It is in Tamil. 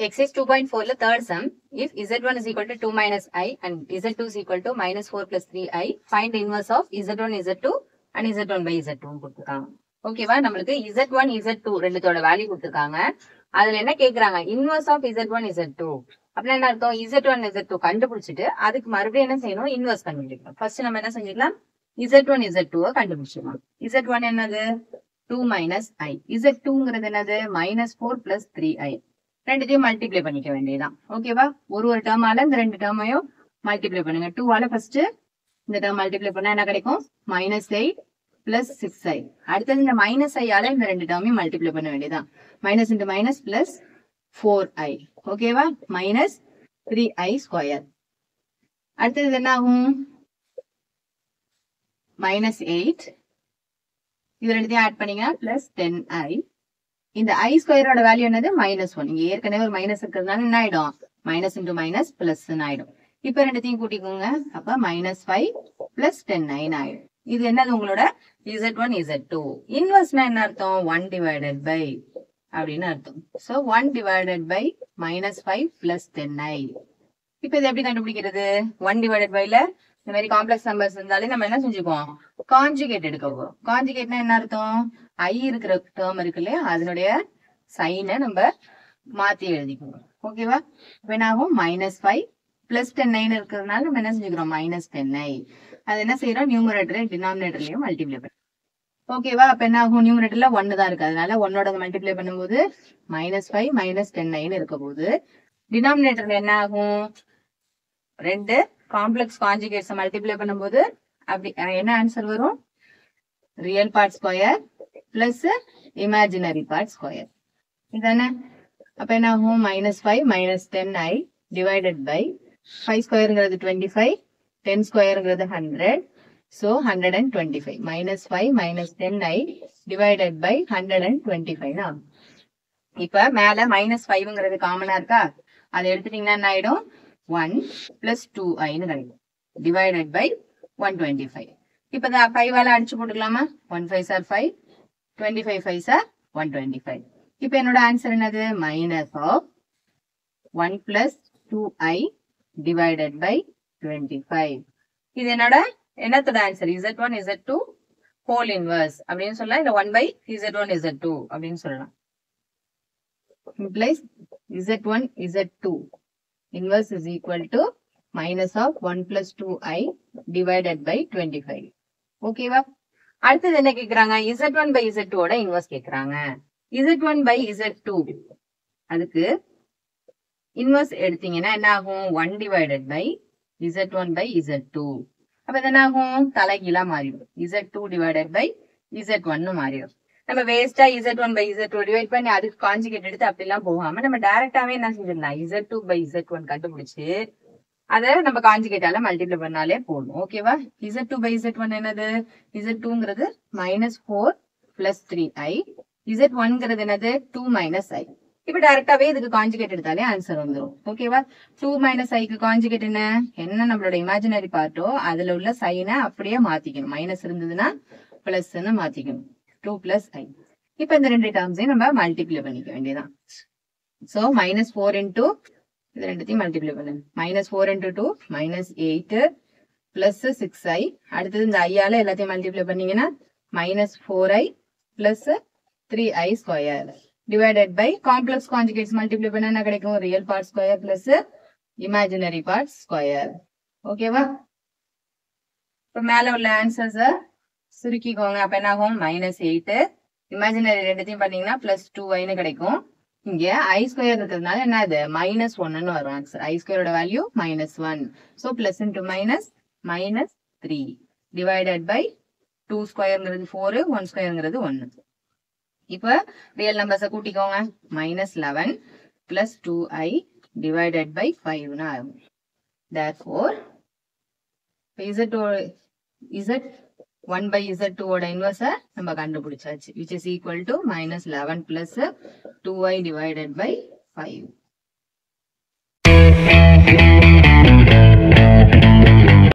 X is 2.4 the third sum. If Z1 is equal to 2 minus I and Z2 is equal to minus 4 plus 3I, find the inverse of Z1, Z2 and Z1 by Z2 கொடுத்துருக்காங்க. ஓகேவா, நம்மளுக்கு Z1, Z2 ரெண்டுத்தோட வேல்யூ கொடுத்துருக்காங்க. அதுல என்ன கேக்குறாங்க, இன்வர்ஸ் ஆஃப் Z1, Z2. அப்படின்னா என்ன அர்த்தம், Z1, Z2 கண்டுபிடிச்சிட்டு அதுக்கு மறுபடியும் என்ன செய்யணும், இன்வர்ஸ் கண்டுபிடிக்கணும். ஃபர்ஸ்ட் நம்ம என்ன செஞ்சுக்கலாம், Z1, Z2 கண்டுபிடிச்சிடலாம். Z1 என்னது 2 minus I, Z2ங்கிறது என்னது minus 4 plus 3I. ரெண்டுத்தையும் மல்டிப்ளை பண்ணிக்க வேண்டியதான். ஓகேவா, ஒரு டேர்மால இந்த ரெண்டு டேர்மையும் மல்டிப்ளை பண்ணுங்க. 2ஆல ஃபர்ஸ்ட் இந்த டேர்ம் மல்டிப்ளை பண்ணா என்ன கிடைக்கும், -8 plus 6I. அடுத்தது இந்த -I-ஆல இந்த ரெண்டு டேர்மையும் மல்டிப்ளை பண்ண வேண்டியதான். Minus into minus plus 4I. ஓகேவா, மைனஸ் 3I ஸ்கொயர். அடுத்தது என்ன ஆகும், -8 இது ரெண்டுத்தையும் ஆட் பண்ணீங்கன்னா பிளஸ் 10I. இந்த I ஸ்கொயரோட வேல்யூ என்னது -1. இங்க ஏற்கனவே ஒரு மைனஸ் இருக்கிறதுனால என்ன ஆயிடும், மைனஸ் இன்டு மைனஸ் பிளஸ் ஆயிடும். இப்ப ரெண்டுத்தையும் கூட்டிக்கோங்க, அப்ப -5 பிளஸ் 10I ஆயிடும். இது என்னது உங்களோட Z1, Z2. இன்வர்ஸ்னா என்ன அர்த்தம், 1 divided by அப்படின்னு அர்த்தம். So 1 divided by -5 plus 10I. இப்ப இது எப்படி கண்டுபிடிக்கிறது, 1 divided byல இந்த மாதிரி காம்ப்ளெக்ஸ் நம்பர்ஸ் இருந்தாலே நம்ம என்ன செஞ்சுக்குவோம், கான்ஜுகேட் எடுக்க போறோம். கான்ஜுகேட்னா என்ன அர்த்தம், I இருக்கிற டேர்ம் இருக்கு இல்லையா, அதனுடைய சைனை நம்ம மாத்தி எழுதிக்குவோம். ஓகேவா, இப்ப என்ன ஆகும், -5 plus 10I இருக்கிறதுனால நம்ம என்ன செஞ்சுக்கிறோம், -10I. அது என்ன செய்யறோம், நியூமரேட்டர் டினாமினேட்டர்லயும் மல்டிப்ளை பண்ணும். ஓகேவா, அப்ப என்ன ஆகும், நியூமரேட்டர்ல 1 தான் இருக்கு, அதனால 1ஓட மல்டிப்ளை பண்ணும்போது -5 -10I இருக்க போகுது. டினாமினேட்டர்ல என்ன ஆகும், ரெண்டு காம்ப்ளெக்ஸ் கான்ஜுகேட்ஸ் மல்டிப்ளை பண்ணும்போது அப்படி என்ன ஆன்சர் வரும், real part square plus imaginary part square. இதானே, அப்ப என்ன ஆகும், -5 -10I divided by 5 ஸ்கொயருங்கிறது 25, 10 ஸ்கொயருங்கிறது 100. So 125. -5 -10I divided by 125 தான். இப்ப மேல -5ங்கிறது காமனா இருக்கா, அதை எடுத்துட்டீங்கன்னா என்ன ஆயிடும், 1 plus 2I கிடைக்கும், divided by 125. இப்ப 5ஆல அடிச்சு போட்டுக்கலாமா, 1 5s are 5, 25 5s are 125. இப்ப என்னோட ஆன்சர் என்னது, minus of 1 plus 2I divided by 25. இது என்னோட என்னத்தோட answer, Z1 Z2 whole inverse அப்படின்னு சொல்லலாம், இல்ல 1 by Z1 Z2 அப்படின்னு சொல்லலாம். implies Z1 Z2 inverse is equal to minus of 1 plus 2I divided by 25. ஓகேவா, அடுத்தது என்ன கேக்குறாங்க, Z1 by Z2 ஓட இன்வர்ஸ் கேக்குறாங்க. Z1 by Z2 அதுக்கு இன்வர்ஸ் எடுத்தீங்கன்னா என்ன ஆகும், 1 divided by Z1 by Z2. அப்ப என்ன ஆகும், தலைகீழா மாறிடும், Z2 divided by Z1 மாறிடும். நம்ம வேஸ்டா Z1 by Z2 டிவைட் பண்ணி அதுக்கு கான்ஜுகேட் எடுத்து அப்படிலாம் போகாம நம்ம டைரக்டாவே என்ன செஞ்சிடலாம், Z2 by Z1 கண்டுபிடிச்சு அதை நம்ம கான்ஜுகேட்டால மல்டிப்ளை பண்ணாலே போதும். ஓகேவா, Z2 by Z1 என்னது, Z2ங்கிறது -4 plus 3I, Z1ங்கிறது என்னது 2 minus I. இப்ப டைரக்டாவே இதுக்கு கான்ஜுகேட் எடுத்தாலே ஆன்சர் வந்துடும். ஓகேவா, 2 minus Iக்கு கான்ஜுகேட் என்ன நம்மளோட இமேஜினரி பார்ட்டோ அதுல உள்ள சைனை அப்படியே மாத்திக்கணும், மைனஸ் இருந்ததுன்னா பிளஸ்ன்னு மாத்திக்கணும், 2 plus I. இப்ப இந்த ரெண்டு டேர்ம்ஸையும் நம்ம மல்டிப்ளை பண்ணிக்க வேண்டியதான். சோ -4 into இது ரெண்டுத்தையும் மல்டிப்ளை பண்ணுங்க, -4 into 2 -8 plus 6I. அடுத்தது இந்த ஐயால எல்லாத்தையும் மல்டிப்ளை பண்ணீங்கன்னா -4I plus 3I square divided by complex conjugates multiply பண்ணா என்ன கிடைக்கும், real part square plus imaginary part square. ஓகேவா, இப்ப மேல உள்ள ஆன்சர்ஸ சுருக்கிக்கோங்க. அப்ப என்ன ஆகும், -8 இமேஜினரி ரெண்டுத்தையும் பண்ணீங்கன்னா +2I கிடைக்கும். இங்க I ஸ்கொயர் இருக்கிறதுனால என்ன, அது -1ன்னு வரும் ஆன்சர். I ஸ்கொயரோட value -1. So plus into minus -3 divided by 2 ஸ்கொயர்ங்கிறது 4, 1 ஸ்கொயர்ங்கிறது 1. இப்ப ரியல் நம்பர்ஸை கூட்டிக்கோங்க, -11 plus 2I divided by 5ன்னு ஆகும். Therefore Z1 by Z2 ஓட இன்வர்ஸை நம்ம கண்டுபிடிச்சாச்சு, which is equal to -11 plus 2I divided by 5.